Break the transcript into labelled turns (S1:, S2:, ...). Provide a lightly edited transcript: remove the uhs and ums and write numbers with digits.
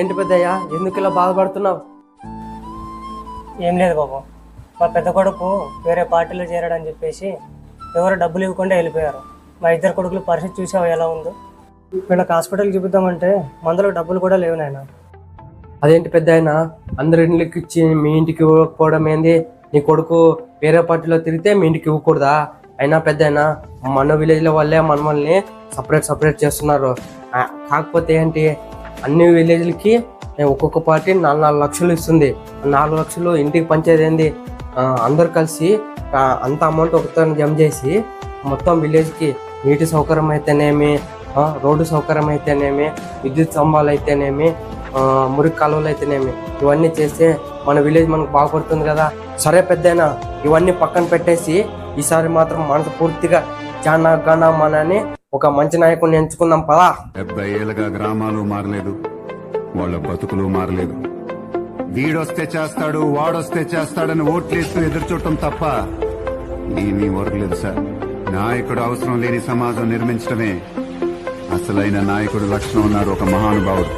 S1: ఏంటి పెద్దయ్యా, ఎందుకు ఇలా బాధపడుతున్నావు?
S2: ఏం లేదు బాబు, మా పెద్ద కొడుకు వేరే పార్టీలో చేరాడని చెప్పేసి ఎవరు డబ్బులు ఇవ్వకుండా వెళ్ళిపోయారు. మా ఇద్దరు కొడుకులు పరిస్థితి చూసావు ఎలా ఉందో. వీళ్ళకి హాస్పిటల్కి చూపిద్దామంటే మందులకు డబ్బులు కూడా లేవు నాయన.
S1: అదేంటి పెద్దయ్యా, అందరి ఇంటికి ఇచ్చి మీ ఇంటికి ఇవ్వకపోవడం ఏంది? నీ కొడుకు వేరే పార్టీలో తిరిగితే మీ ఇంటికి ఇవ్వకూడదా? అయినా పెద్దయినా మన విలేజ్ల వాళ్ళే మనల్ని సపరేట్ చేస్తున్నారు. కాకపోతే ఏంటి, అన్ని విలేజ్లకి ఒక్కొక్క పార్టీ 4 లక్షలు ఇస్తుంది. 4 లక్షలు ఇంటికి పంచేది ఏంది? అందరు కలిసి అంత అమౌంట్ ఒకతో జమ చేసి మొత్తం విలేజ్కి నీటి సౌకర్యం అయితేనేమి, రోడ్డు సౌకర్యం అయితేనేమి, విద్యుత్ స్తంభాలు అయితేనేమి, మురికి కాలువలు అయితేనేమి, ఇవన్నీ చేస్తే మన విలేజ్ మనకు బాగుపడుతుంది కదా. సరే పెద్దయినా, ఇవన్నీ పక్కన పెట్టేసి ఈసారి మాత్రం మనసు పూర్తిగా మనని ఒక మంచి నాయకుడిని ఎంచుకుందాం పదా.
S3: 70 ఏళ్ళుగా గ్రామాలు మారలేదు, వాళ్ళ బతుకులు మారలేదు. వీడొస్తే చేస్తాడు, వాడొస్తే చేస్తాడని ఓట్లేస్తూ ఎదురు చూడటం తప్ప ఏమీ ఒరగలేదు సార్. నాయకుడు అవసరం లేని సమాజం నిర్మించడమే అసలైన నాయకుడు లక్షణం ఉన్నారు ఒక మహానుభావుడు.